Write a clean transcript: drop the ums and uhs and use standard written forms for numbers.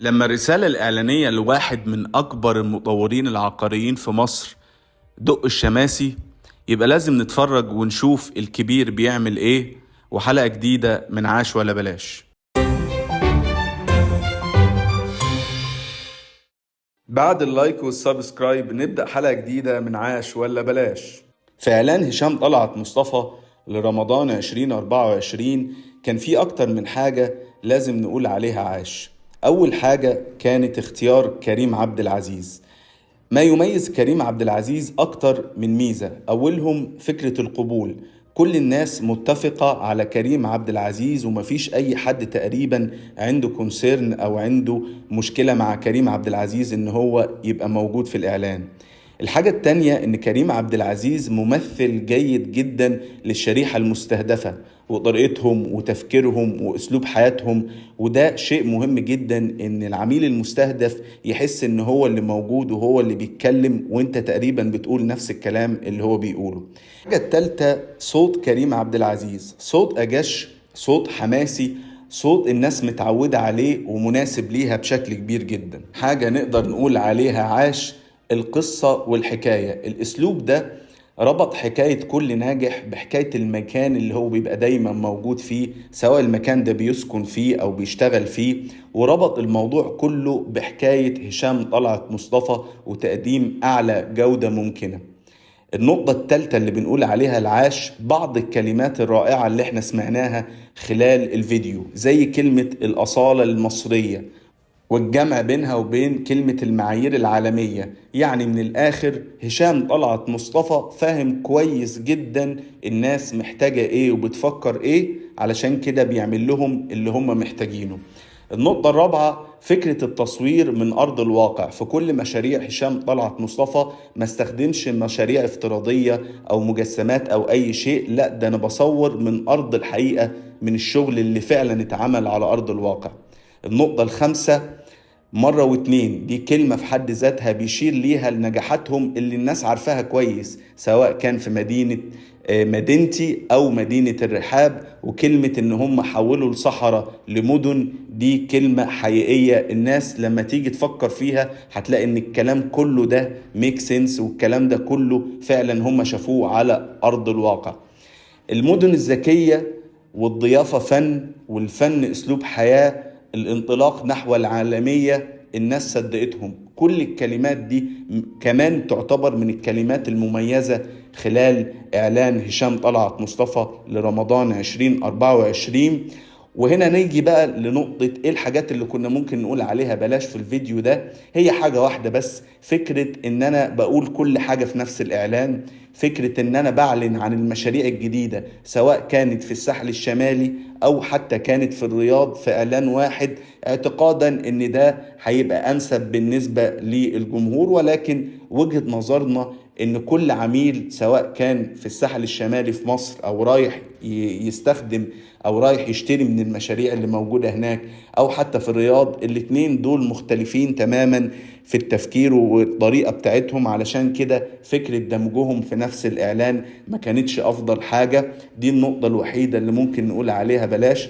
لما الرسالة الإعلانية لواحد من أكبر المطورين العقاريين في مصر دق الشماسي، يبقى لازم نتفرج ونشوف الكبير بيعمل إيه. وحلقة جديدة من عاش ولا بلاش. بعد اللايك والسبسكرايب نبدأ حلقة جديدة من عاش ولا بلاش. في إعلان هشام طلعت مصطفى لرمضان 2024 كان في أكتر من حاجة لازم نقول عليها عاش. أول حاجة كانت اختيار كريم عبد العزيز. ما يميز كريم عبد العزيز أكتر من ميزة، أولهم فكرة القبول. كل الناس متفقة على كريم عبد العزيز، ومفيش أي حد تقريبا عنده كونسيرن أو عنده مشكلة مع كريم عبد العزيز إن هو يبقى موجود في الإعلان. الحاجة التانية إن كريم عبد العزيز ممثل جيد جدا للشريحة المستهدفة، وطريقتهم وتفكيرهم وأسلوب حياتهم، وده شيء مهم جدا إن العميل المستهدف يحس إن هو اللي موجود وهو اللي بيتكلم، وإنت تقريبا بتقول نفس الكلام اللي هو بيقوله. الحاجة التالتة صوت كريم عبد العزيز، صوت أجش، صوت حماسي، صوت الناس متعودة عليه ومناسب ليها بشكل كبير جدا. حاجة نقدر نقول عليها عاش القصة والحكاية. الأسلوب ده ربط حكاية كل ناجح بحكاية المكان اللي هو بيبقى دايما موجود فيه، سواء المكان ده بيسكن فيه أو بيشتغل فيه، وربط الموضوع كله بحكاية هشام طلعت مصطفى وتقديم أعلى جودة ممكنة. النقطة التالتة اللي بنقول عليها العاش بعض الكلمات الرائعة اللي احنا سمعناها خلال الفيديو، زي كلمة الأصالة المصرية والجمع بينها وبين كلمة المعايير العالمية. يعني من الآخر هشام طلعت مصطفى فاهم كويس جدا الناس محتاجة ايه وبتفكر ايه، علشان كده بيعمل لهم اللي هم محتاجينه. النقطة الرابعة فكرة التصوير من أرض الواقع. في كل مشاريع هشام طلعت مصطفى ما استخدمش مشاريع افتراضية أو مجسمات أو أي شيء، لا ده أنا بصور من أرض الحقيقة، من الشغل اللي فعلا اتعمل على أرض الواقع. النقطة الخامسة مرة واتنين، دي كلمة في حد ذاتها بيشير ليها لنجاحاتهم اللي الناس عارفاها كويس، سواء كان في مدينتي أو مدينة الرحاب. وكلمة إن هم حولوا الصحراء لمدن، دي كلمة حقيقية. الناس لما تيجي تفكر فيها هتلاقي إن الكلام كله ده ميك سنس، والكلام ده كله فعلا هم شافوه على أرض الواقع. المدن الذكية والضيافة فن، والفن أسلوب حياة، الانطلاق نحو العالمية، الناس صدقتهم. كل الكلمات دي كمان تعتبر من الكلمات المميزة خلال إعلان هشام طلعت مصطفى لرمضان 2024. وهنا نيجي بقى لنقطة ايه الحاجات اللي كنا ممكن نقول عليها بلاش في الفيديو ده. هي حاجة واحدة بس، فكرة ان انا بقول كل حاجة في نفس الاعلان، فكرة ان انا بعلن عن المشاريع الجديدة سواء كانت في الساحل الشمالي او حتى كانت في الرياض في اعلان واحد، اعتقادا ان ده هيبقى انسب بالنسبة للجمهور. ولكن وجهة نظرنا ان كل عميل سواء كان في الساحل الشمالي في مصر او رايح يستخدم او رايح يشتري من المشاريع اللي موجودة هناك، او حتى في الرياض، الاتنين دول مختلفين تماما في التفكير والطريقة بتاعتهم. علشان كده فكرة دمجهم في نفس الاعلان ما كانتش افضل حاجة. دي النقطة الوحيدة اللي ممكن نقول عليها بلاش.